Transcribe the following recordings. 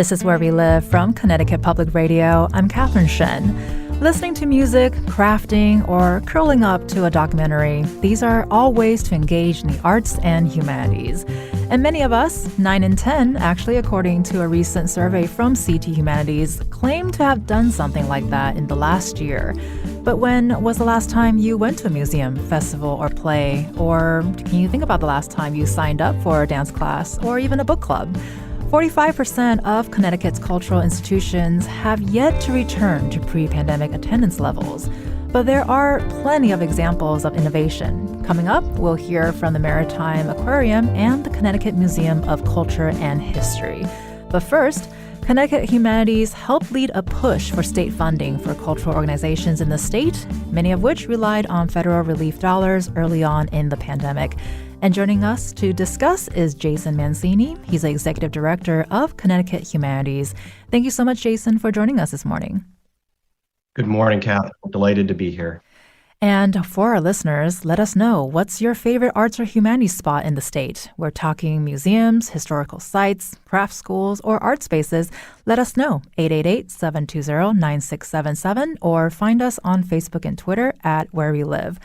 This is Where We Live from Connecticut Public Radio. I'm Catherine Shen. Listening to music, crafting, or curling up to a documentary, these are all ways to engage in the arts and humanities. And many of us, 9 in 10, actually, according to a recent survey from CT Humanities, claim to have done something like that in the last year. But when was the last time you went to a museum, festival, or play? Or can you think about the last time you signed up for a dance class or even a book club? 45% of Connecticut's cultural institutions have yet to return to pre-pandemic attendance levels. But there are plenty of examples of innovation. Coming up, we'll hear from the Maritime Aquarium and the Connecticut Museum of Culture and History. But first, Connecticut Humanities helped lead a push for state funding for cultural organizations in the state, many of which relied on federal relief dollars early on in the pandemic. And joining us to discuss is Jason Mancini. He's the Executive Director of Connecticut Humanities. Thank you so much, Jason, for joining us this morning. Good morning, Catherine. Delighted to be here. And for our listeners, let us know, what's your favorite arts or humanities spot in the state? We're talking museums, historical sites, craft schools, or art spaces. Let us know, 888-720-9677, or find us on Facebook and Twitter at Where We Live.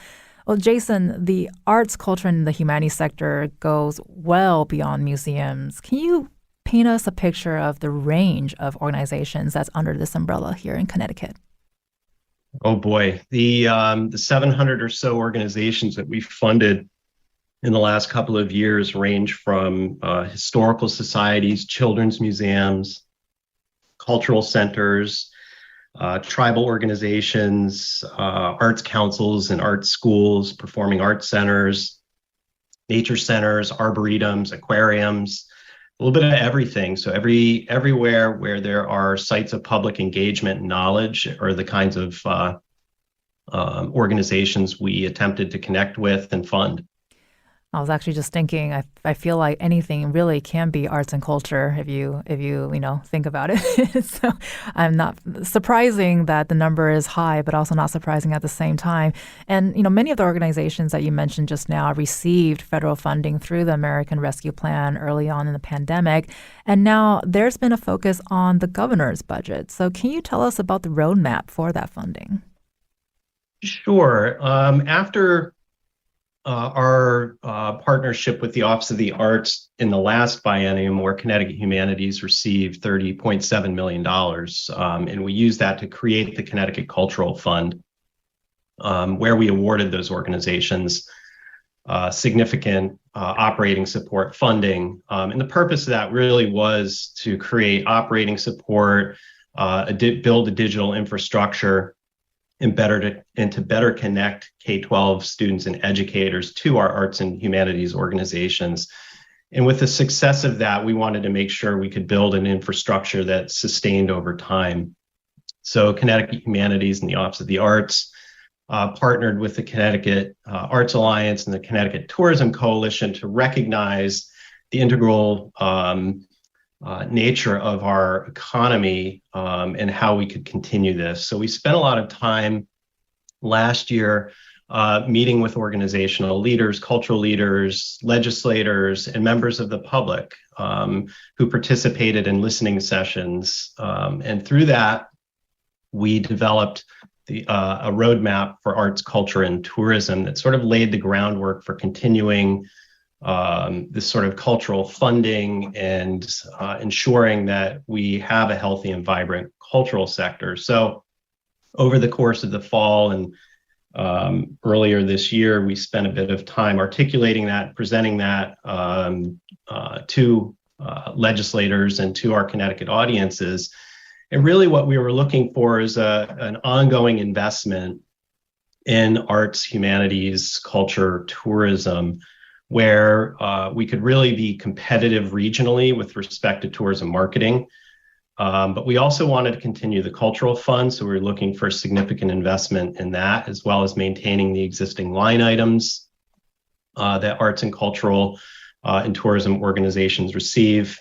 Well, Jason, the arts, culture, and the humanities sector goes well beyond museums. Can you paint us a picture of the range of organizations that's under this umbrella here in Connecticut? Oh boy, the 700 or so organizations that we've funded in the last couple of years range from historical societies, children's museums, cultural centers, tribal organizations, arts councils and art schools, performing arts centers, nature centers, arboretums, aquariums, a little bit of everything. So everywhere where there are sites of public engagement and knowledge are the kinds of organizations we attempted to connect with and fund. I was actually just thinking, I feel like anything really can be arts and culture if you think about it. So I'm not surprising that the number is high, but also not surprising at the same time. And, many of the organizations that you mentioned just now received federal funding through the American Rescue Plan early on in the pandemic. And now there's been a focus on the governor's budget. So can you tell us about the roadmap for that funding? Sure. After our partnership with the Office of the Arts in the last biennium, where Connecticut Humanities received $30.7 million. And we used that to create the Connecticut Cultural Fund, where we awarded those organizations significant operating support funding. And the purpose of that really was to create operating support, build a digital infrastructure, and to better connect K-12 students and educators to our arts and humanities organizations. And with the success of that, we wanted to make sure we could build an infrastructure that sustained over time. So Connecticut Humanities and the Office of the Arts partnered with the Connecticut Arts Alliance and the Connecticut Tourism Coalition to recognize the integral nature of our economy and how we could continue this. So we spent a lot of time last year meeting with organizational leaders, cultural leaders, legislators, and members of the public who participated in listening sessions. And through that, we developed a roadmap for arts, culture, and tourism that sort of laid the groundwork for continuing this sort of cultural funding and ensuring that we have a healthy and vibrant cultural sector. So over the course of the fall and earlier this year, we spent a bit of time articulating that, presenting that to legislators and to our Connecticut audiences. And really what we were looking for is an ongoing investment in arts, humanities, culture, tourism, where we could really be competitive regionally with respect to tourism marketing. But we also wanted to continue the cultural fund, so we were looking for significant investment in that, as well as maintaining the existing line items that arts and cultural and tourism organizations receive.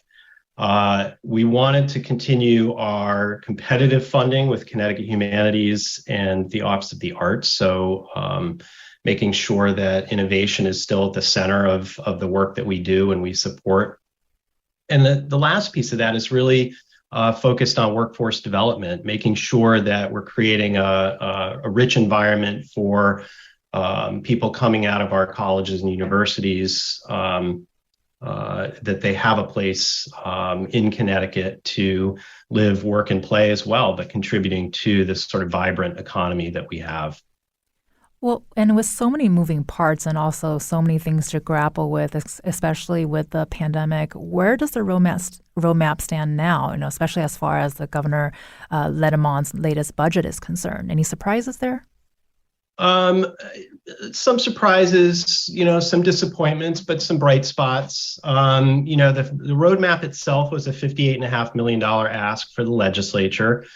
We wanted to continue our competitive funding with Connecticut Humanities and the Office of the Arts, so making sure that innovation is still at the center of the work that we do and we support. And the last piece of that is really focused on workforce development, making sure that we're creating a rich environment for people coming out of our colleges and universities, that they have a place in Connecticut to live, work, and play as well, but contributing to this sort of vibrant economy that we have. Well, and with so many moving parts and also so many things to grapple with, especially with the pandemic, where does the roadmap stand now? Especially as far as the Governor Ledamon's latest budget is concerned. Any surprises there? Some surprises, some disappointments, but some bright spots. The roadmap itself was a $58.5 million ask for the legislature.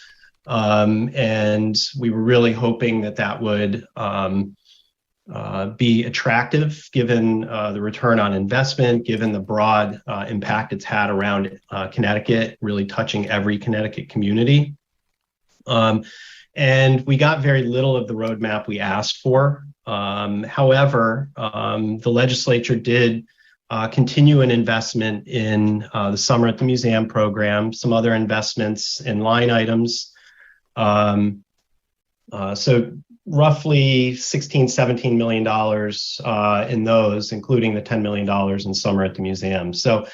And we were really hoping that would be attractive given the return on investment, given the broad impact it's had around Connecticut, really touching every Connecticut community. And we got very little of the roadmap we asked for. However, the legislature did continue an investment in the Summer at the Museum program, some other investments in line items. So roughly $16-17 million in those, including the $10 million in Summer at the Museum. So,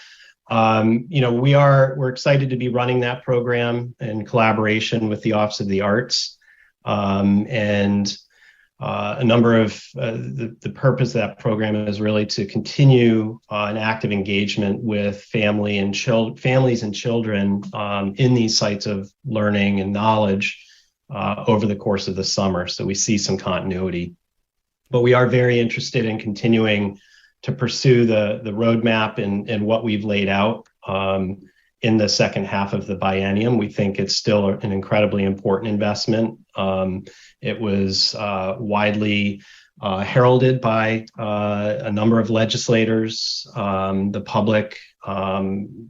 we're excited to be running that program in collaboration with the Office of the Arts. And a number of the purpose of that program is really to continue an active engagement with families and children in these sites of learning and knowledge over the course of the summer. So we see some continuity, but we are very interested in continuing to pursue the roadmap and what we've laid out in the second half of the biennium. We think it's still an incredibly important investment. It was widely heralded by a number of legislators. The public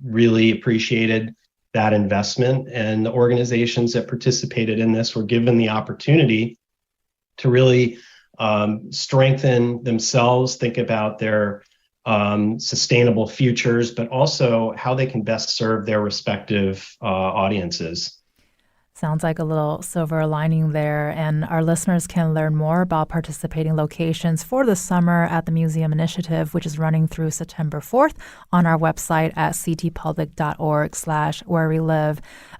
really appreciated that investment, and the organizations that participated in this were given the opportunity to really strengthen themselves, think about their sustainable futures, but also how they can best serve their respective audiences. Sounds like a little silver lining there. And our listeners can learn more about participating locations for the Summer at the Museum initiative, which is running through September 4th on our website at ctpublic.org/wherewelive.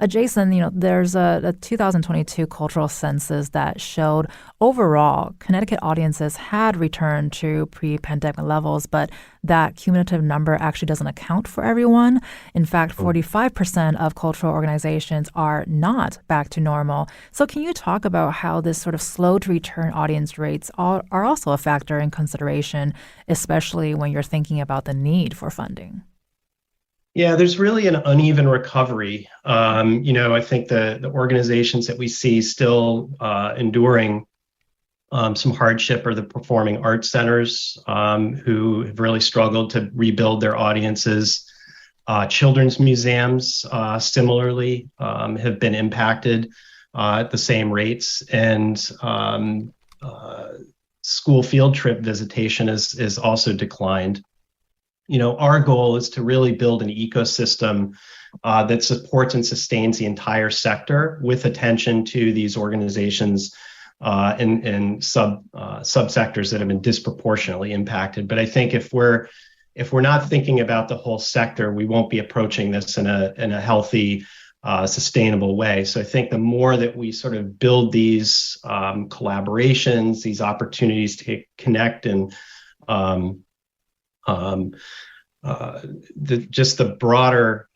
Jason, there's a 2022 cultural census that showed overall Connecticut audiences had returned to pre-pandemic levels, but that cumulative number actually doesn't account for everyone. In fact, 45% of cultural organizations are not back to normal. So can you talk about how this sort of slow to return audience rates are also a factor in consideration, especially when you're thinking about the need for funding? Yeah, there's really an uneven recovery. I think the organizations that we see still enduring some hardship are the performing arts centers who have really struggled to rebuild their audiences. Children's museums similarly have been impacted at the same rates, and school field trip visitation is also declined. Our goal is to really build an ecosystem that supports and sustains the entire sector with attention to these organizations and subsectors that have been disproportionately impacted. But I think if we're not thinking about the whole sector, we won't be approaching this in a healthy, sustainable way. So I think the more that we sort of build these collaborations, these opportunities to connect and the broader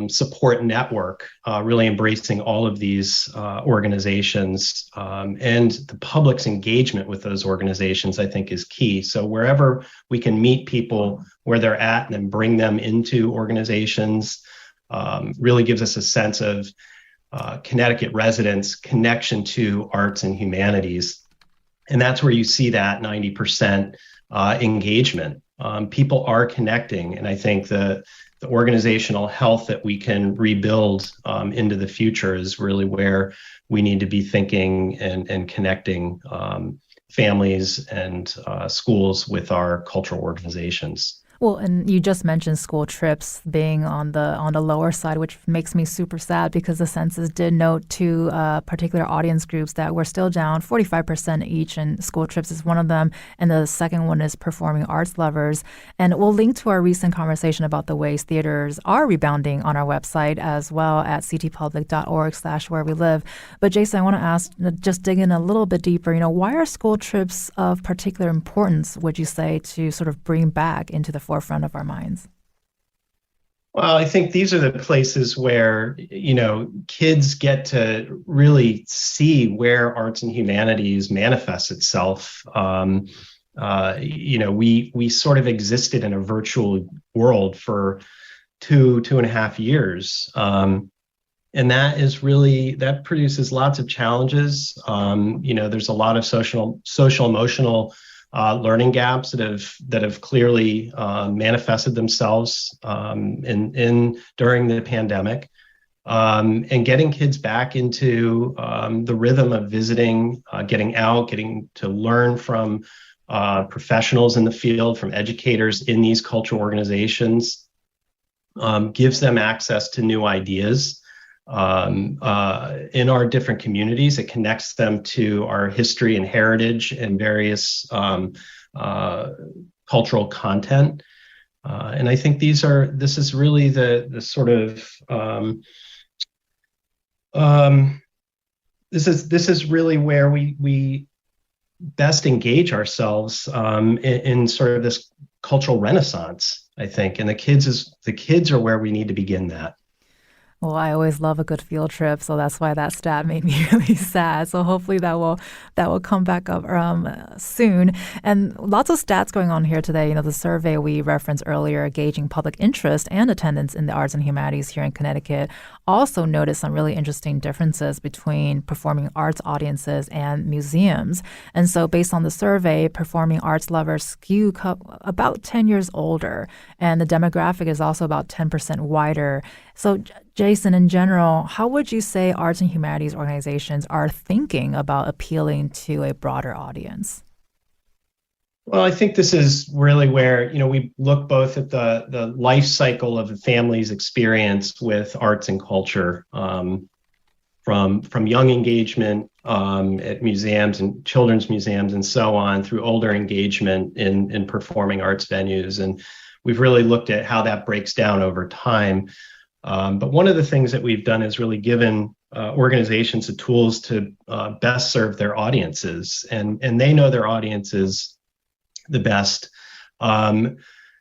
support network, really embracing all of these organizations and the public's engagement with those organizations, I think is key. So wherever we can meet people where they're at and then bring them into organizations really gives us a sense of Connecticut residents' connection to arts and humanities. And that's where you see that 90% engagement. People are connecting, and I think the organizational health that we can rebuild into the future is really where we need to be thinking and connecting families and schools with our cultural organizations. Well, and you just mentioned school trips being on the lower side, which makes me super sad because the census did note two particular audience groups that were still down 45% each, and school trips is one of them, and the second one is performing arts lovers. And we'll link to our recent conversation about the ways theaters are rebounding on our website as well at ctpublic.org/where we live. But Jason, I want to ask, just dig in a little bit deeper. Why are school trips of particular importance, would you say, to sort of bring back into the forefront of our minds? Well, I think these are the places where, kids get to really see where arts and humanities manifests itself. We sort of existed in a virtual world for 2.5 years. And that produces lots of challenges. There's a lot of social emotional learning gaps that have clearly manifested themselves during the pandemic, and getting kids back into the rhythm of visiting, getting out, getting to learn from professionals in the field, from educators in these cultural organizations, gives them access to new ideas in our different communities. It connects them to our history and heritage and various cultural content. And I think this is really the sort of this is really where we best engage ourselves in sort of this cultural renaissance, I think. And the kids are where we need to begin that. Well, I always love a good field trip, so that's why that stat made me really sad. So hopefully that will come back up soon. And lots of stats going on here today. The survey we referenced earlier, gauging public interest and attendance in the arts and humanities here in Connecticut, also noticed some really interesting differences between performing arts audiences and museums. And so, based on the survey, performing arts lovers skew about 10 years older, and the demographic is also about 10% wider. So, Jason, in general, how would you say arts and humanities organizations are thinking about appealing to a broader audience? Well, I think this is really where, we look both at the life cycle of the family's experience with arts and culture, from young engagement at museums and children's museums and so on, through older engagement in performing arts venues. And we've really looked at how that breaks down over time. But one of the things that we've done is really given organizations the tools to best serve their audiences, and they know their audiences the best.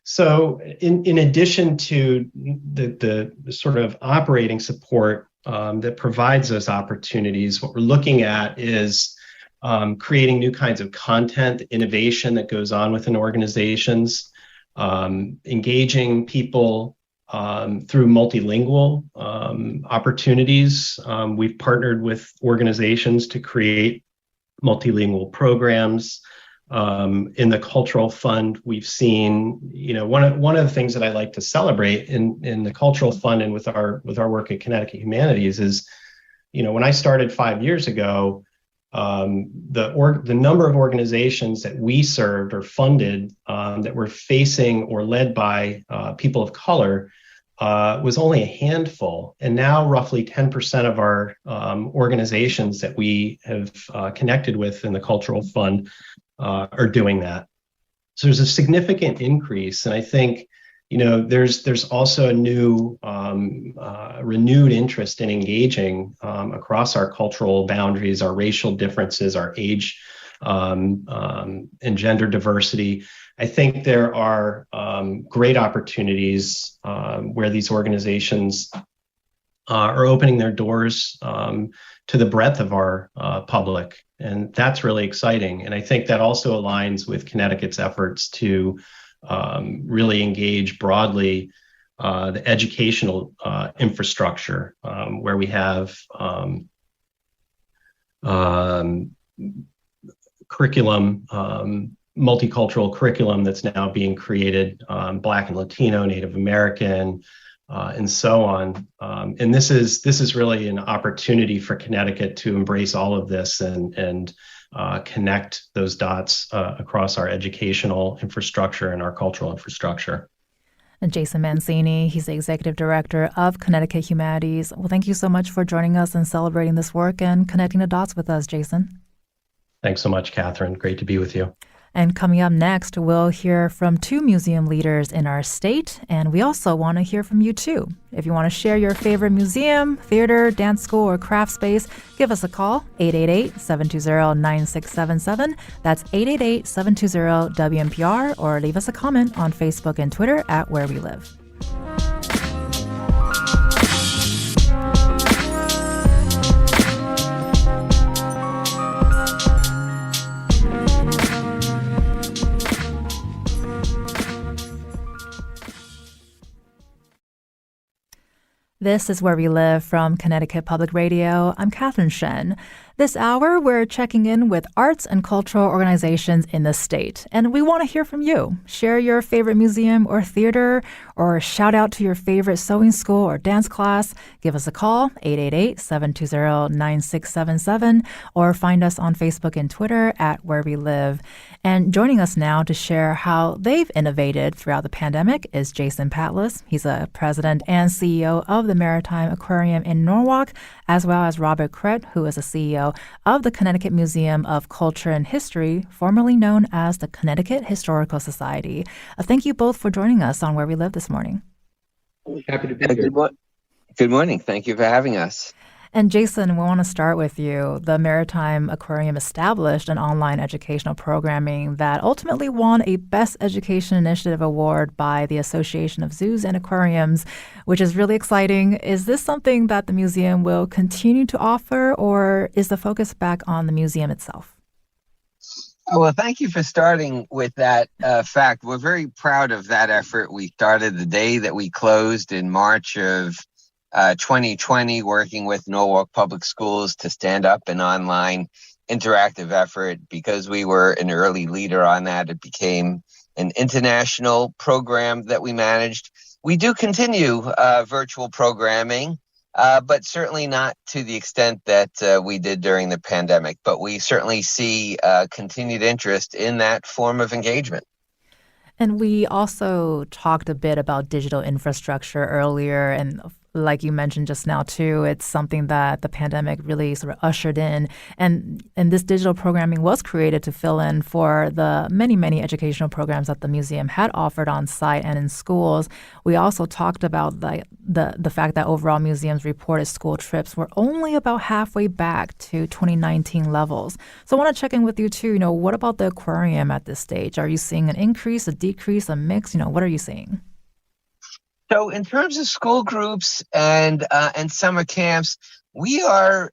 So in addition to the sort of operating support that provides those opportunities, what we're looking at is creating new kinds of content, innovation that goes on within organizations, engaging people through multilingual opportunities. We've partnered with organizations to create multilingual programs. In the Cultural Fund, we've seen, one of the things that I like to celebrate in the Cultural Fund and with our work at Connecticut Humanities is, when I started 5 years ago, the number of organizations that we served or funded that were facing or led by people of color was only a handful. And now roughly 10% of our organizations that we have connected with in the Cultural Fund are doing that. So there's a significant increase. And I think, there's also a new renewed interest in engaging across our cultural boundaries, our racial differences, our age and gender diversity. I think there are great opportunities where these organizations are opening their doors to the breadth of our public. And that's really exciting. And I think that also aligns with Connecticut's efforts to really engage broadly the educational infrastructure, where we have curriculum, multicultural curriculum that's now being created, Black and Latino, Native American, and so on. And this is really an opportunity for Connecticut to embrace all of this and connect those dots across our educational infrastructure and our cultural infrastructure. And Jason Mancini, he's the executive director of Connecticut Humanities. Well, thank you so much for joining us and celebrating this work and connecting the dots with us, Jason. Thanks so much, Catherine. Great to be with you. And coming up next, we'll hear from two museum leaders in our state, and we also want to hear from you too. If you want to share your favorite museum, theater, dance school, or craft space, give us a call, 888-720-9677. That's 888-720-WNPR, or leave us a comment on Facebook and Twitter at Where We Live. This is Where We Live from Connecticut Public Radio. I'm Catherine Shen. This hour, we're checking in with arts and cultural organizations in the state, and we want to hear from you. Share your favorite museum or theater, or shout out to your favorite sewing school or dance class. Give us a call, 888-720-9677, or find us on Facebook and Twitter at Where We Live. And joining us now to share how they've innovated throughout the pandemic is Jason Patlas. He's a president and CEO of the Maritime Aquarium in Norwalk, as well as Robert Krett, who is a CEO of the Connecticut Museum of Culture and History, formerly known as the Connecticut Historical Society. Thank you both for joining us on Where We Live this morning. Happy to be here. Good morning. Thank you for having us. And Jason, we want to start with you. The Maritime Aquarium established an online educational programming that ultimately won a Best Education Initiative award by the Association of Zoos and Aquariums, which is really exciting. Is this something that the museum will continue to offer, or is the focus back on the museum itself? Well, thank you for starting with that fact. We're very proud of that effort. We started the day that we closed in March of 2020, working with Norwalk Public Schools to stand up an online interactive effort. Because we were an early leader on that, it became an international program that we managed. We do continue virtual programming, but certainly not to the extent that we did during the pandemic. But we certainly see continued interest in that form of engagement. And we also talked a bit about digital infrastructure earlier, and like you mentioned just now, too, it's something that the pandemic really sort of ushered in. And this digital programming was created to fill in for the many, many educational programs that the museum had offered on site and in schools. We also talked about the fact that overall museums reported school trips were only about halfway back to 2019 levels. So I want to check in with you, too. What about the aquarium at this stage? Are you seeing an increase, a decrease, a mix? What are you seeing? So in terms of school groups and summer camps, we are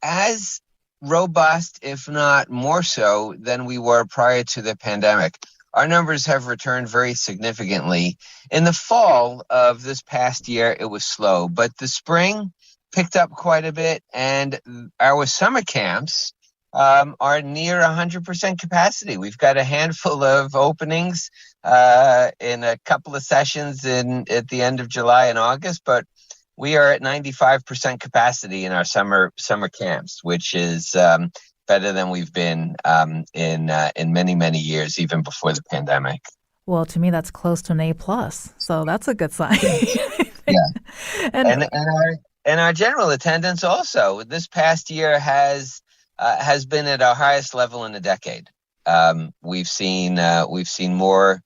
as robust, if not more so, than we were prior to the pandemic. Our numbers have returned very significantly. In the fall of this past year, it was slow, but the spring picked up quite a bit, and our summer camps are near 100% capacity. We've got a handful of openings in a couple of sessions at the end of July and August, but we are at 95% capacity in our summer camps, which is better than we've been in many, many years, even before the pandemic. Well, to me, that's close to an A+, so that's a good sign. Yeah, and our general attendance also this past year has been at our highest level in a decade. We've seen more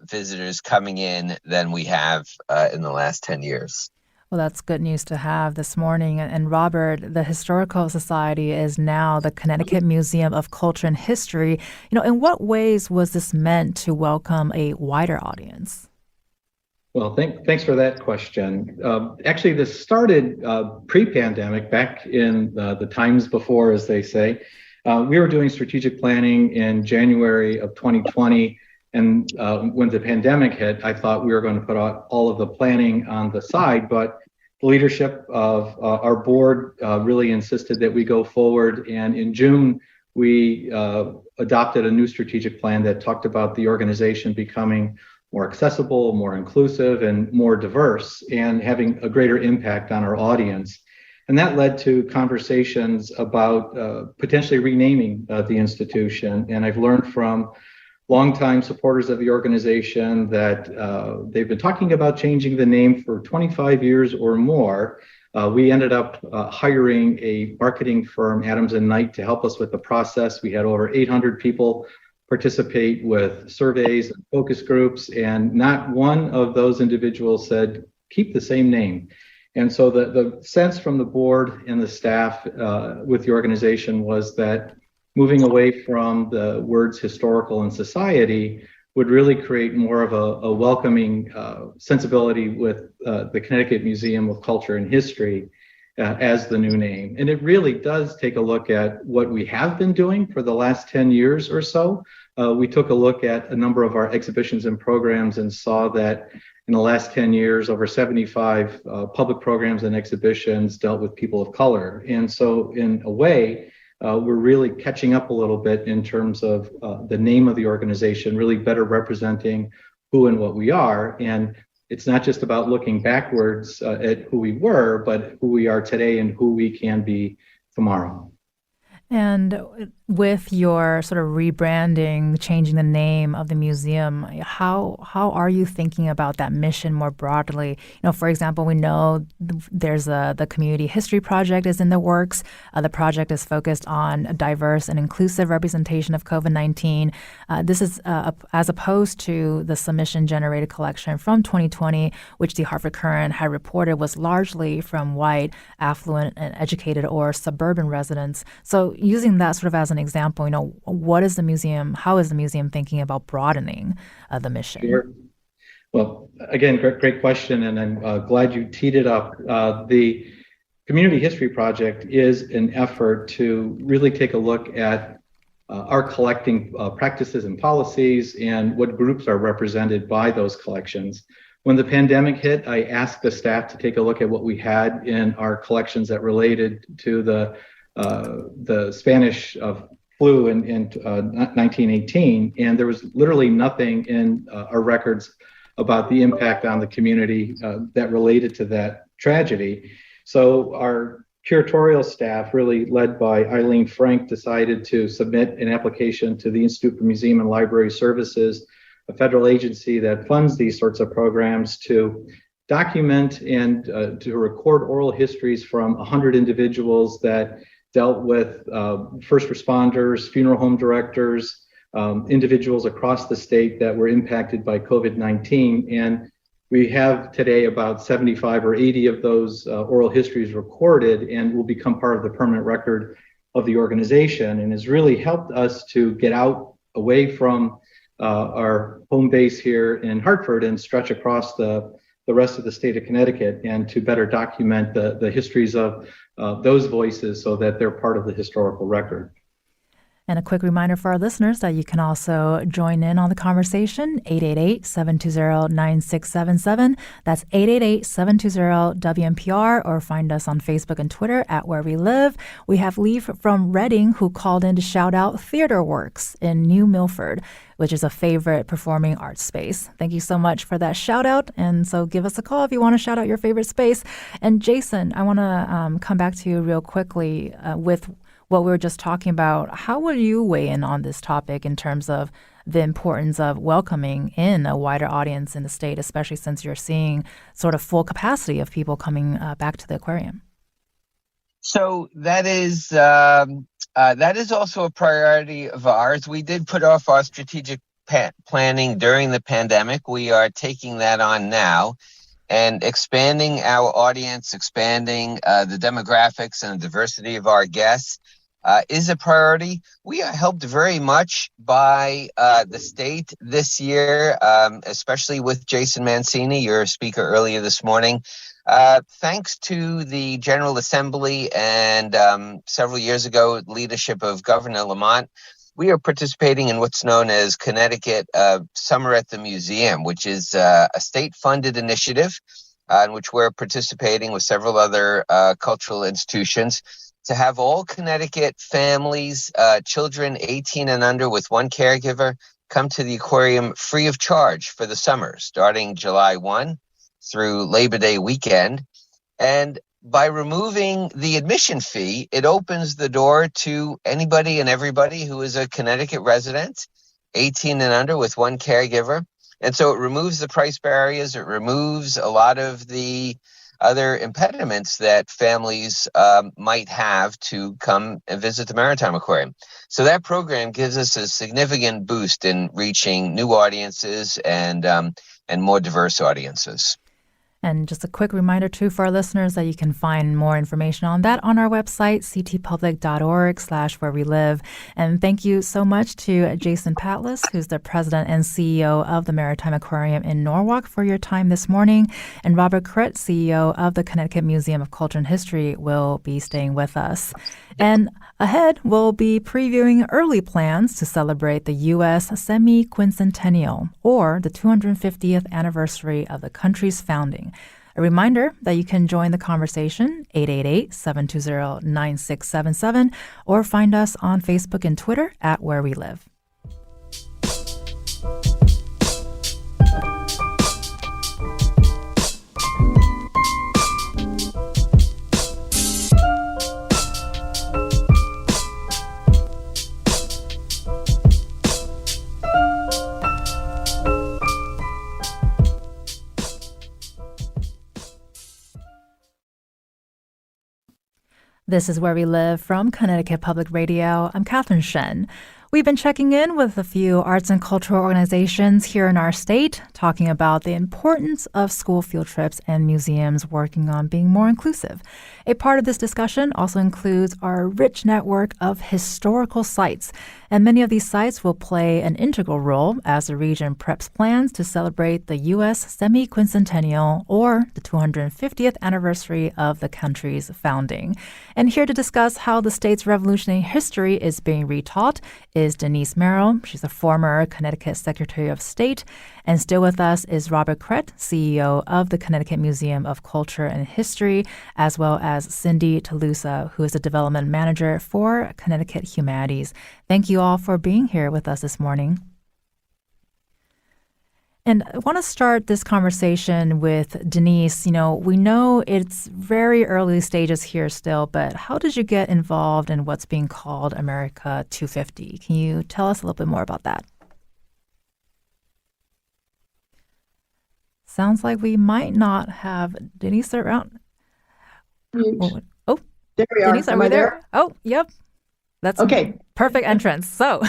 visitors coming in than we have in the last 10 years. Well, that's good news to have this morning. And Robert, the Historical Society is now the Connecticut Museum of Culture and History. In what ways was this meant to welcome a wider audience? Well, thanks for that question. Actually, this started pre-pandemic, back in the times before, as they say. We were doing strategic planning in January of 2020, and when the pandemic hit, I thought we were going to put out all of the planning on the side, but the leadership of our board really insisted that we go forward, and in June, we adopted a new strategic plan that talked about the organization becoming more accessible, more inclusive, and more diverse, and having a greater impact on our audience. And that led to conversations about potentially renaming the institution. And I've learned from longtime supporters of the organization that they've been talking about changing the name for 25 years or more. We ended up hiring a marketing firm, Adams and Knight, to help us with the process. We had over 800 people participate with surveys and focus groups, and not one of those individuals said, keep the same name. And so the sense from the board and the staff with the organization was that moving away from the words historical and society would really create more of a welcoming sensibility with the Connecticut Museum of Culture and History as the new name. And it really does take a look at what we have been doing for the last 10 years or so. We took a look at a number of our exhibitions and programs and saw that in the last 10 years, over 75 public programs and exhibitions dealt with people of color. And so in a way, we're really catching up a little bit in terms of the name of the organization, really better representing who and what we are. And it's not just about looking backwards at who we were, but who we are today and who we can be tomorrow. And with your sort of rebranding, changing the name of the museum, how are you thinking about that mission more broadly? For example, we know there's the community history project is in the works. The project is focused on a diverse and inclusive representation of COVID-19. This is as opposed to the submission-generated collection from 2020, which the Hartford Courant had reported was largely from white, affluent, and educated or suburban residents. So using that sort of as an example, how is the museum thinking about broadening the mission? Sure. Well, again, great question, and I'm glad you teed it up. The Community History Project is an effort to really take a look at our collecting practices and policies and what groups are represented by those collections. When the pandemic hit, I asked the staff to take a look at what we had in our collections that related to the Spanish flu in 1918, and there was literally nothing in our records about the impact on the community that related to that tragedy. So our curatorial staff, really led by Eileen Frank, decided to submit an application to the Institute for Museum and Library Services, a federal agency that funds these sorts of programs, to document and to record oral histories from 100 individuals that dealt with first responders, funeral home directors, individuals across the state that were impacted by COVID-19. And we have today about 75 or 80 of those oral histories recorded and will become part of the permanent record of the organization, and has really helped us to get out away from our home base here in Hartford and stretch across the rest of the state of Connecticut, and to better document the histories of those voices so that they're part of the historical record. And a quick reminder for our listeners that you can also join in on the conversation, 888-720-9677. That's 888-720-WNPR, or find us on Facebook and Twitter at Where We Live. We have Lee from Reading who called in to shout out Theater Works in New Milford, which is a favorite performing arts space. Thank you so much for that shout out. And so give us a call if you want to shout out your favorite space. And Jason, I want to come back to you real quickly with what we were just talking about. How would you weigh in on this topic in terms of the importance of welcoming in a wider audience in the state, especially since you're seeing sort of full capacity of people coming back to the aquarium? So that is also a priority of ours. We did put off our strategic planning during the pandemic. We are taking that on now and expanding our audience, expanding the demographics and the diversity of our guests is a priority. We are helped very much by the state this year, especially with Jason Mancini, your speaker earlier this morning. Thanks to the General Assembly and several years ago, leadership of Governor Lamont, we are participating in what's known as Connecticut Summer at the Museum, which is a state-funded initiative in which we're participating with several other cultural institutions to have all Connecticut families, children 18 and under with one caregiver, come to the aquarium free of charge for the summer, starting July 1 through Labor Day weekend. And by removing the admission fee, it opens the door to anybody and everybody who is a Connecticut resident, 18 and under, with one caregiver. And so it removes the price barriers. It removes a lot of the other impediments that families might have to come and visit the Maritime Aquarium. So that program gives us a significant boost in reaching new audiences and more diverse audiences. And just a quick reminder, too, for our listeners that you can find more information on that on our website, ctpublic.org/wherewelive. And thank you so much to Jason Patlis, who's the president and CEO of the Maritime Aquarium in Norwalk, for your time this morning. And Robert Krett, CEO of the Connecticut Museum of Culture and History, will be staying with us. And ahead, we'll be previewing early plans to celebrate the U.S. semi-quincentennial, or the 250th anniversary of the country's founding. A reminder that you can join the conversation, 888-720-9677, or find us on Facebook and Twitter at Where We Live. This is Where We Live from Connecticut Public Radio. I'm Catherine Shen. We've been checking in with a few arts and cultural organizations here in our state, talking about the importance of school field trips and museums working on being more inclusive. A part of this discussion also includes our rich network of historical sites, and many of these sites will play an integral role as the region preps plans to celebrate the U.S. semi-quincentennial, or the 250th anniversary of the country's founding. And here to discuss how the state's revolutionary history is being retaught is Denise Merrill. She's a former Connecticut Secretary of State. And still with us is Robert Krett, CEO of the Connecticut Museum of Culture and History, as well as Cyndi Tolosa, who is the development manager for Connecticut Humanities. Thank you all for being here with us this morning. And I want to start this conversation with Denise. You know, we know it's very early stages here still, but how did you get involved in what's being called America 250? Can you tell us a little bit more about that? Sounds like we might not have Denise around. Oh, there we are. Denise, are we there? Oh, yep. That's okay. Perfect entrance. So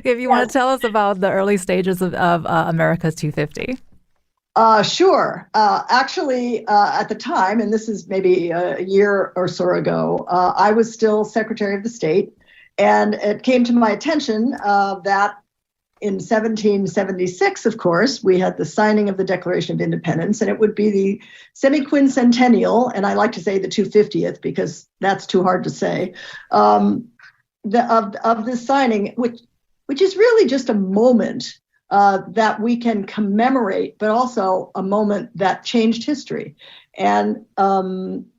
if you want to tell us about the early stages of America's 250. Sure. Actually, at the time, and this is maybe a year or so ago, I was still Secretary of the State, and it came to my attention that in 1776, of course, we had the signing of the Declaration of Independence, and it would be the semi-quincentennial, and I like to say the 250th because that's too hard to say, of this signing, which is really just a moment that we can commemorate, but also a moment that changed history. And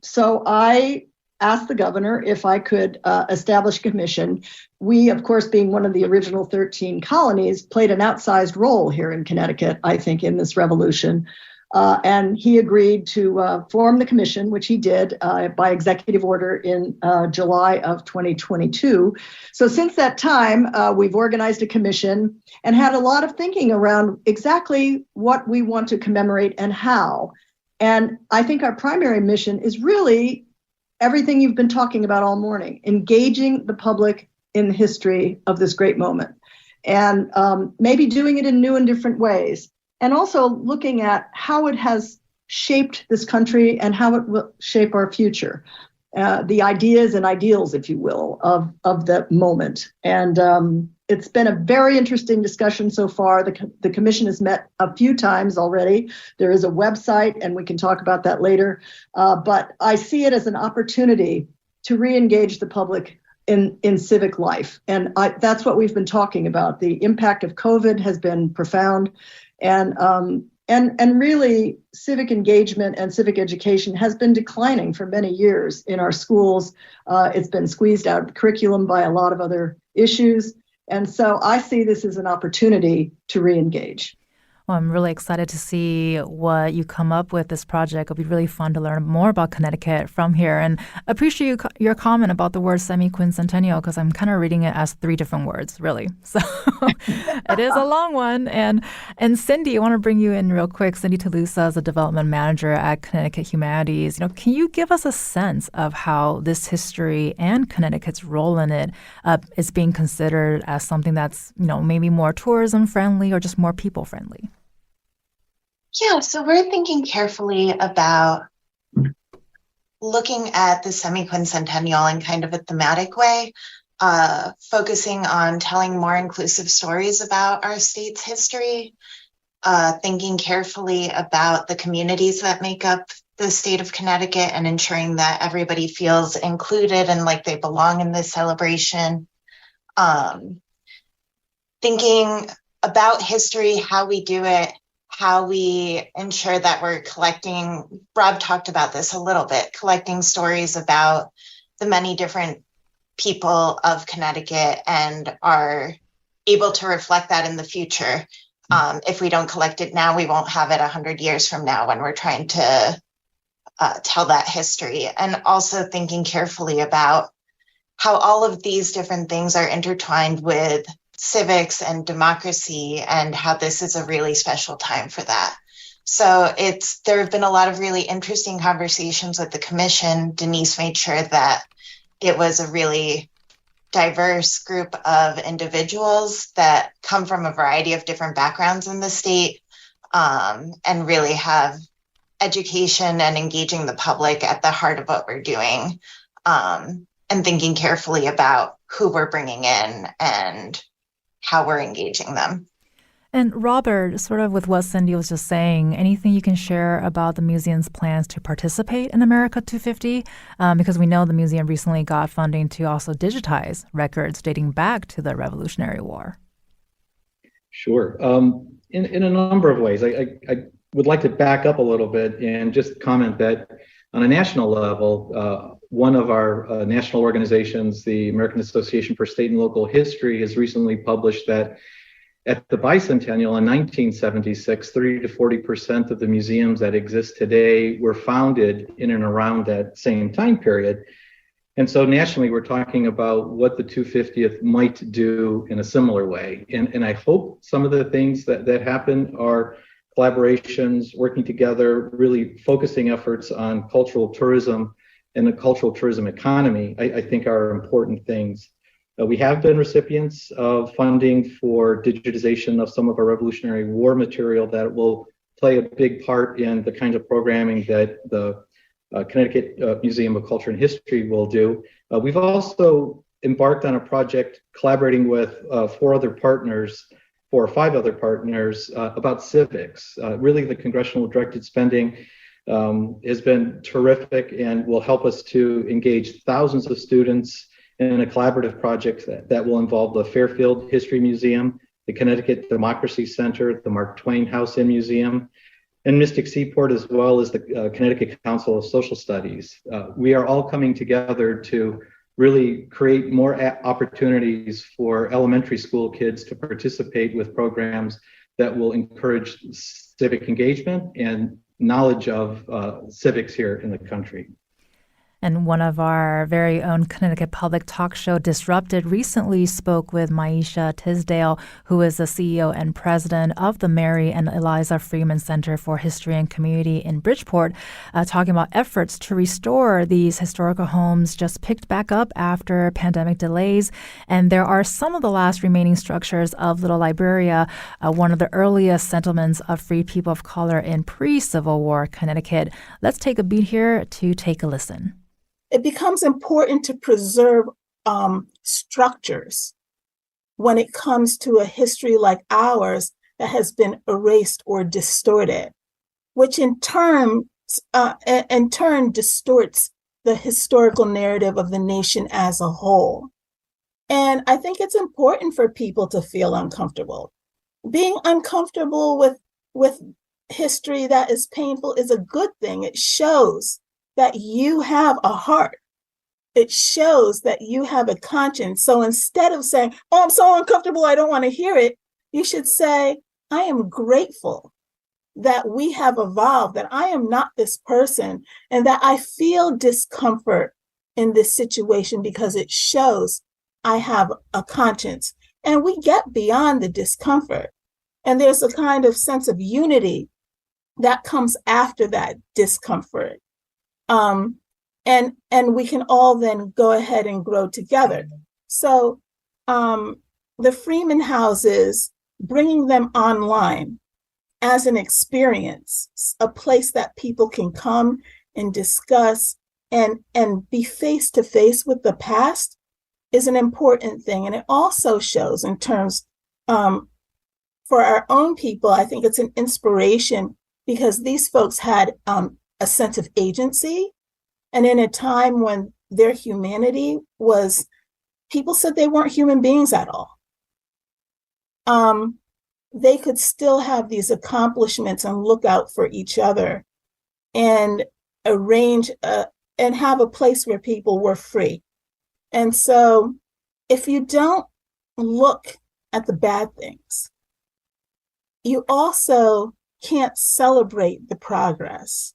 so I asked the governor if I could establish a commission. We, of course, being one of the original 13 colonies, played an outsized role here in Connecticut, I think, in this revolution. And he agreed to form the commission, which he did by executive order in July of 2022. So since that time, we've organized a commission and had a lot of thinking around exactly what we want to commemorate and how. And I think our primary mission is really everything you've been talking about all morning, engaging the public in the history of this great moment, and maybe doing it in new and different ways, and also looking at how it has shaped this country and how it will shape our future, the ideas and ideals, if you will, of the moment. And it's been a very interesting discussion so far. The commission has met a few times already. There is a website, and we can talk about that later. But I see it as an opportunity to re-engage the public in civic life. And that's what we've been talking about. The impact of COVID has been profound. And really, civic engagement and civic education has been declining for many years in our schools. It's been squeezed out of the curriculum by a lot of other issues. And so I see this as an opportunity to re-engage. Well, I'm really excited to see what you come up with this project. It'll be really fun to learn more about Connecticut from here. And appreciate your comment about the word semi-quincentennial, because I'm kind of reading it as 3 different words, really. So it is a long one. And Cyndi, I want to bring you in real quick. Cyndi Tolosa is a development manager at Connecticut Humanities. Can you give us a sense of how this history and Connecticut's role in it is being considered as something that's, maybe more tourism friendly or just more people friendly? Yeah, so we're thinking carefully about looking at the semi-quincentennial in kind of a thematic way, focusing on telling more inclusive stories about our state's history, thinking carefully about the communities that make up the state of Connecticut and ensuring that everybody feels included and like they belong in this celebration. Thinking about history, how we do it, how we ensure that we're collecting, Rob talked about this a little bit, collecting stories about the many different people of Connecticut and are able to reflect that in the future. If we don't collect it now, we won't have it 100 years from now when we're trying to tell that history. And also thinking carefully about how all of these different things are intertwined with civics and democracy and how this is a really special time for that. So there have been a lot of really interesting conversations with the commission. Denise made sure that it was a really diverse group of individuals that come from a variety of different backgrounds in the state, and really have education and engaging the public at the heart of what we're doing, and thinking carefully about who we're bringing in and how we're engaging them. And Robert, sort of with what Cyndi was just saying, anything you can share about the museum's plans to participate in America 250? Because we know the museum recently got funding to also digitize records dating back to the Revolutionary War. Sure. In a number of ways. I would like to back up a little bit and just comment that on a national level, one of our national organizations, the American Association for State and Local History, has recently published that at the bicentennial in 1976, 30 to 40% of the museums that exist today were founded in and around that same time period. And so nationally, we're talking about what the 250th might do in a similar way. And I hope some of the things that happen are collaborations, working together, really focusing efforts on cultural tourism and the cultural tourism economy, I think are important things. We have been recipients of funding for digitization of some of our Revolutionary War material that will play a big part in the kinds of programming that the Connecticut Museum of Culture and History will do. We've also embarked on a project collaborating with 4 or 5 other partners about civics. Really, the congressional directed spending has been terrific and will help us to engage thousands of students in a collaborative project that will involve the Fairfield History Museum, the Connecticut Democracy Center, the Mark Twain House and Museum, and Mystic Seaport, as well as the Connecticut Council of Social Studies. We are all coming together to really create more opportunities for elementary school kids to participate with programs that will encourage civic engagement and knowledge of civics here in the country. And one of our very own Connecticut Public Talk Show, Disrupted, recently spoke with Maisha Tisdale, who is the CEO and president of the Mary and Eliza Freeman Center for History and Community in Bridgeport, talking about efforts to restore these historical homes just picked back up after pandemic delays. And there are some of the last remaining structures of Little Liberia, one of the earliest settlements of free people of color in pre-Civil War Connecticut. Let's take a beat here to take a listen. It becomes important to preserve structures when it comes to a history like ours that has been erased or distorted, which in turn distorts the historical narrative of the nation as a whole. And I think it's important for people to feel uncomfortable. Being uncomfortable with history that is painful is a good thing. It shows that you have a heart it shows that you have a conscience. So instead of saying, oh, I'm so uncomfortable, I don't want to hear it, you should say, I am grateful that we have evolved, that I am not this person, and that I feel discomfort in this situation because it shows I have a conscience. And we get beyond the discomfort. And there's a kind of sense of unity that comes after that discomfort. And we can all then go ahead and grow together. So the Freeman houses, bringing them online as an experience, a place that people can come and discuss and be face to face with the past, is an important thing. And it also shows in terms, for our own people, I think it's an inspiration because these folks had a sense of agency. And in a time when their humanity was, people said they weren't human beings at all. They could still have these accomplishments and look out for each other and arrange and have a place where people were free. And so if you don't look at the bad things, you also can't celebrate the progress.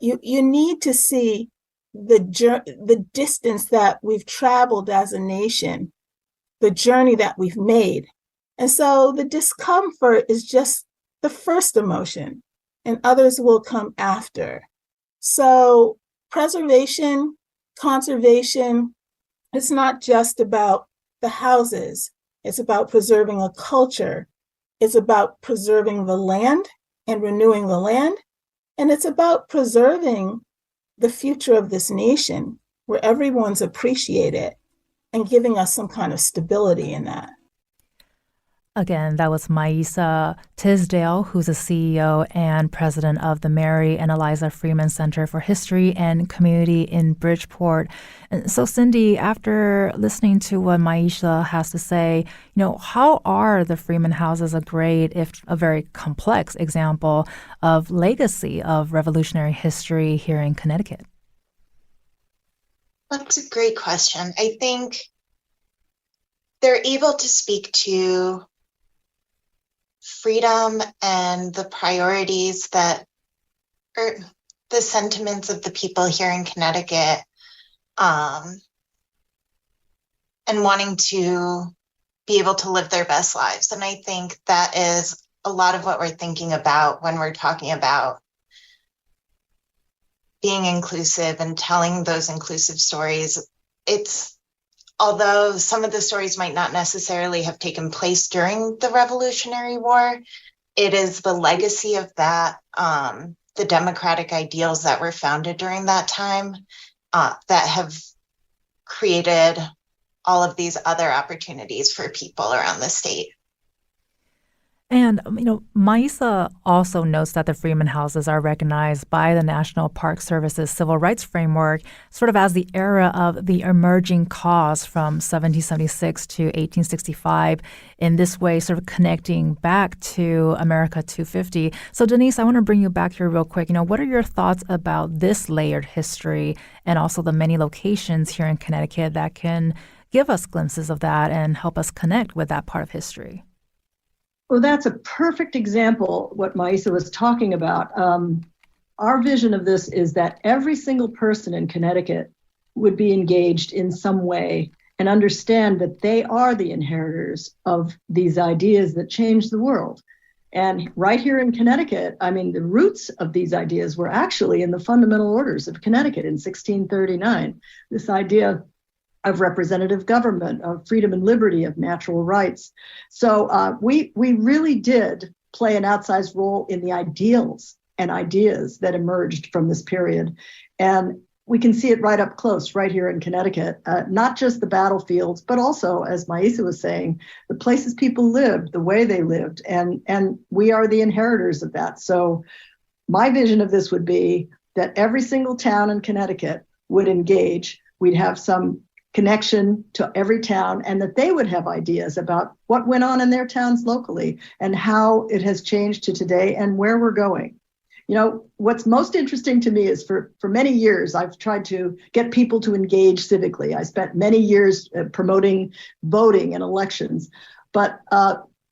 You need to see the distance that we've traveled as a nation, the journey that we've made. And so the discomfort is just the first emotion, and others will come after. So preservation, conservation, it's not just about the houses. It's about preserving a culture. It's about preserving the land and renewing the land. And it's about preserving the future of this nation where everyone's appreciated and giving us some kind of stability in that. Again, that was Maisa Tisdale, who's the CEO and president of the Mary and Eliza Freeman Center for History and Community in Bridgeport. And so, Cyndi, after listening to what Maisa has to say, how are the Freeman houses a great, if a very complex example of legacy of revolutionary history here in Connecticut? That's a great question. I think they're able to speak to freedom and the priorities that, or the sentiments of the people here in Connecticut, and wanting to be able to live their best lives. And I think that is a lot of what we're thinking about when we're talking about being inclusive and telling those inclusive stories. Although some of the stories might not necessarily have taken place during the Revolutionary War, it is the legacy of that, the democratic ideals that were founded during that time, that have created all of these other opportunities for people around the state. And, Maisa also notes that the Freeman houses are recognized by the National Park Service's Civil Rights Framework sort of as the era of the emerging cause from 1776 to 1865, in this way sort of connecting back to America 250. So, Denise, I want to bring you back here real quick. What are your thoughts about this layered history and also the many locations here in Connecticut that can give us glimpses of that and help us connect with that part of history? Well, that's a perfect example what Maisa was talking about. Our vision of this is that every single person in Connecticut would be engaged in some way and understand that they are the inheritors of these ideas that change the world. And right here in Connecticut, the roots of these ideas were actually in the Fundamental Orders of Connecticut in 1639. This idea of representative government, of freedom and liberty, of natural rights. So we really did play an outsized role in the ideals and ideas that emerged from this period. And we can see it right up close, right here in Connecticut, not just the battlefields, but also, as Maisa was saying, the places people lived, the way they lived, and we are the inheritors of that. So my vision of this would be that every single town in Connecticut would engage. We'd have some connection to every town, and that they would have ideas about what went on in their towns locally and how it has changed to today and where we're going. What's most interesting to me is for many years, I've tried to get people to engage civically. I spent many years promoting voting in elections, but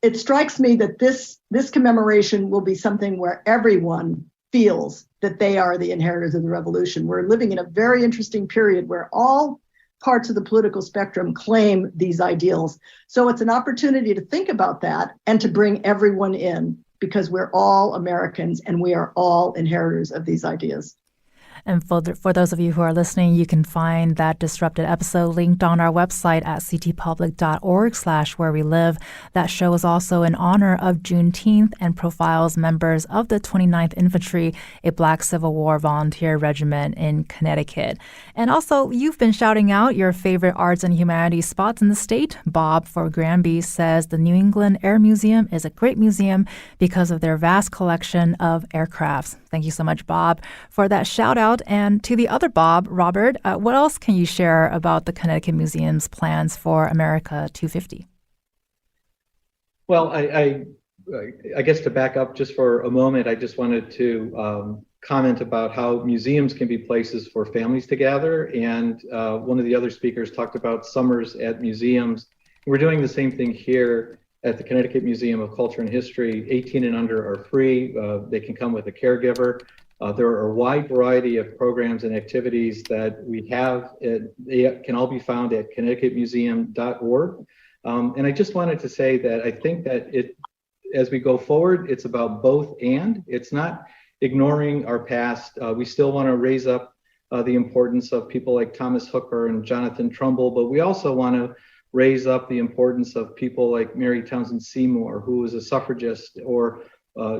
it strikes me that this commemoration will be something where everyone feels that they are the inheritors of the revolution. We're living in a very interesting period where all parts of the political spectrum claim these ideals. So it's an opportunity to think about that and to bring everyone in, because we're all Americans and we are all inheritors of these ideas. And for those of you who are listening, you can find that Disrupted episode linked on our website at ctpublic.org/where we live. That show is also in honor of Juneteenth and profiles members of the 29th Infantry, a Black Civil War volunteer regiment in Connecticut. And also, you've been shouting out your favorite arts and humanities spots in the state. Bob for Granby says the New England Air Museum is a great museum because of their vast collection of aircrafts. Thank you so much, Bob, for that shout out. And to the other Bob, Robert, what else can you share about the Connecticut Museum's plans for America 250? Well, I guess to back up just for a moment, I just wanted to comment about how museums can be places for families to gather. And one of the other speakers talked about summers at museums. We're doing the same thing here at the Connecticut Museum of Culture and History. 18 and under are free. They can come with a caregiver. There are a wide variety of programs and activities that we have. They can all be found at connecticutmuseum.org. And I just wanted to say that I think that as we go forward, it's about both and. It's not ignoring our past. We still want to raise up the importance of people like Thomas Hooker and Jonathan Trumbull, but we also want to raise up the importance of people like Mary Townsend Seymour, who was a suffragist, or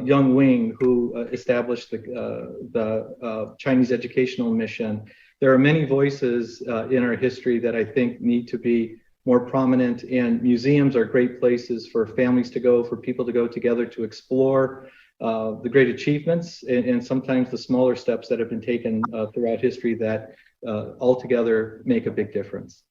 Young Wing, who established the Chinese educational mission. There are many voices in our history that I think need to be more prominent, and museums are great places for families to go, for people to go together to explore the great achievements and sometimes the smaller steps that have been taken throughout history that altogether make a big difference.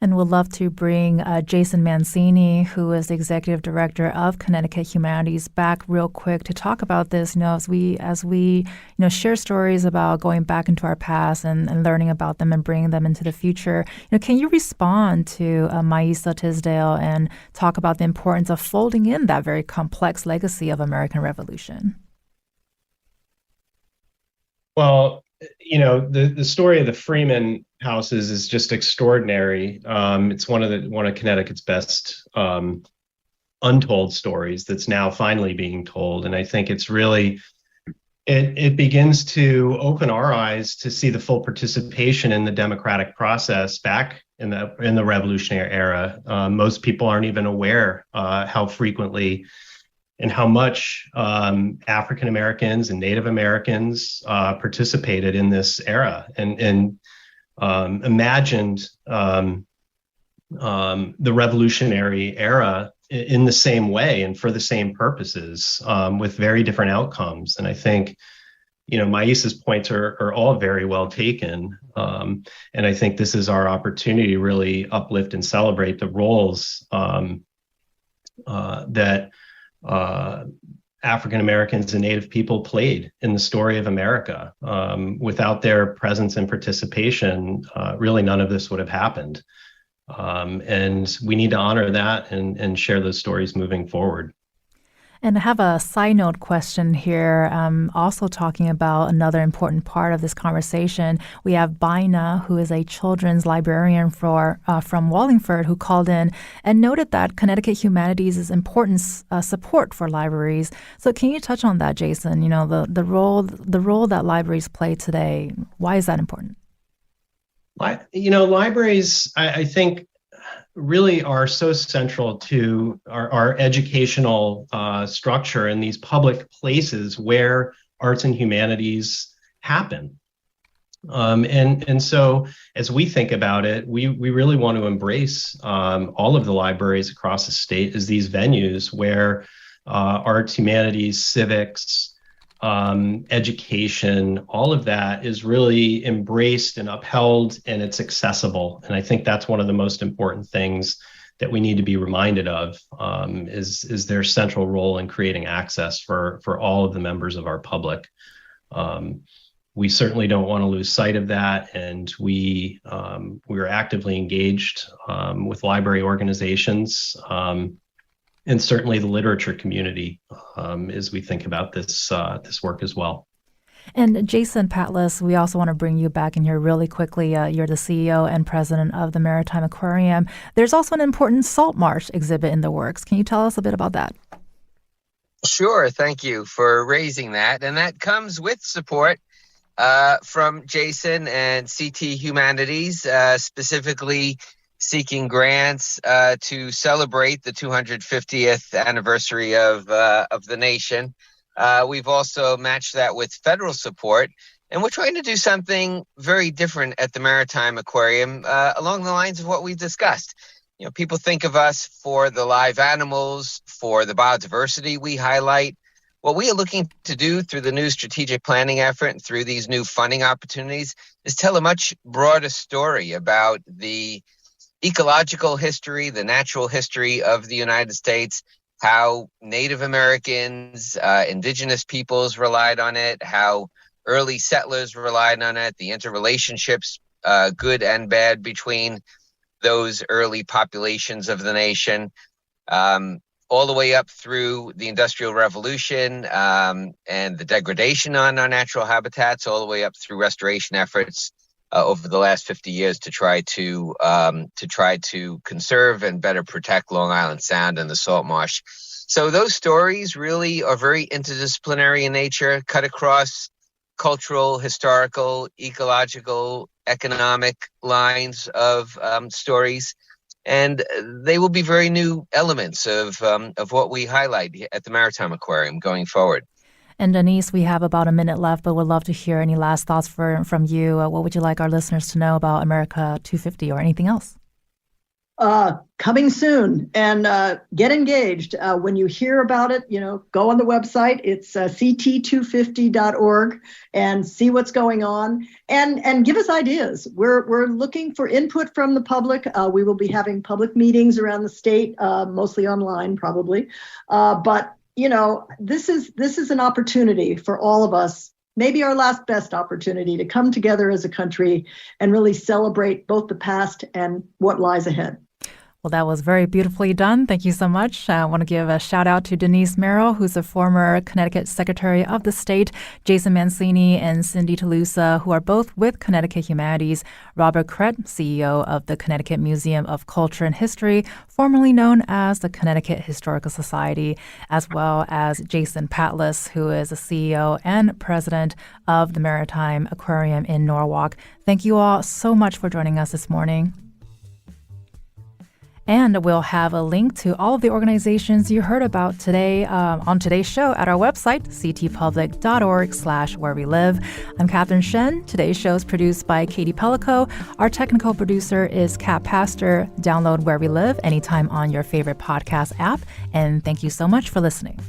And we'd love to bring Jason Mancini, who is the executive director of Connecticut Humanities, back real quick to talk about this. As we share stories about going back into our past and learning about them and bringing them into the future. Can you respond to Maisa Tisdale and talk about the importance of folding in that very complex legacy of American Revolution? Well, the story of the Freeman houses is just extraordinary. It's one of Connecticut's best untold stories that's now finally being told, and I think it's really it begins to open our eyes to see the full participation in the democratic process back in the Revolutionary era. Most people aren't even aware how frequently and how much African Americans and Native Americans participated in this era and imagined the revolutionary era in the same way and for the same purposes, with very different outcomes. And I think, Maisa's points are all very well taken. And I think this is our opportunity to really uplift and celebrate the roles that African Americans and Native people played in the story of America. Without their presence and participation, really none of this would have happened. And we need to honor that and share those stories moving forward. And I have a side note question here, also talking about another important part of this conversation. We have Bina, who is a children's librarian from Wallingford, who called in and noted that Connecticut Humanities' important support for libraries. So can you touch on that, Jason? The role that libraries play today. Why is that important? Libraries, I think, really are so central to our educational structure in these public places where arts and humanities happen. And so as we think about it, we really want to embrace all of the libraries across the state as these venues where arts, humanities, civics, education, all of that is really embraced and upheld, and it's accessible. And I think that's one of the most important things that we need to be reminded of is their central role in creating access for all of the members of our public. We certainly don't want to lose sight of that, and we are actively engaged with library organizations and certainly the literature community as we think about this work as well. And Jason Patlas, we also want to bring you back in here really quickly. You're the CEO and president of the Maritime Aquarium. There's also an important salt marsh exhibit in the works. Can you tell us a bit about that? Sure. Thank you for raising that. And that comes with support from Jason and CT Humanities, specifically seeking grants to celebrate the 250th anniversary of the nation. We've also matched that with federal support, and we're trying to do something very different at the Maritime Aquarium along the lines of what we discussed. You know, people think of us for the live animals, for the biodiversity we highlight. What we are looking to do through the new strategic planning effort and through these new funding opportunities is tell a much broader story about the ecological history, the natural history of the United States, how Native Americans, indigenous peoples relied on it, how early settlers relied on it, the interrelationships, good and bad, between those early populations of the nation, all the way up through the Industrial Revolution and the degradation on our natural habitats, all the way up through restoration efforts over the last 50 years to try to conserve and better protect Long Island Sound and the salt marsh. So those stories really are very interdisciplinary in nature, cut across cultural, historical, ecological, economic lines of stories, and they will be very new elements of what we highlight at the Maritime Aquarium going forward. And Denise, we have about a minute left, but would love to hear any last thoughts from you. What would you like our listeners to know about America 250 or anything else? Coming soon, and get engaged. When you hear about it, go on the website. It's ct250.org and see what's going on, and give us ideas. We're looking for input from the public. We will be having public meetings around the state, mostly online, probably. But this is an opportunity for all of us, maybe our last best opportunity to come together as a country and really celebrate both the past and what lies ahead. Well, that was very beautifully done. Thank you so much. I want to give a shout out to Denise Merrill, who's a former Connecticut Secretary of the State, Jason Mancini and Cyndi Tolosa, who are both with Connecticut Humanities, Robert Krett, CEO of the Connecticut Museum of Culture and History, formerly known as the Connecticut Historical Society, as well as Jason Patlas, who is the CEO and president of the Maritime Aquarium in Norwalk. Thank you all so much for joining us this morning. And we'll have a link to all of the organizations you heard about today on today's show at our website, ctpublic.org/wherewelive. I'm Catherine Shen. Today's show is produced by Katie Pellico. Our technical producer is Kat Pastor. Download Where We Live anytime on your favorite podcast app. And thank you so much for listening.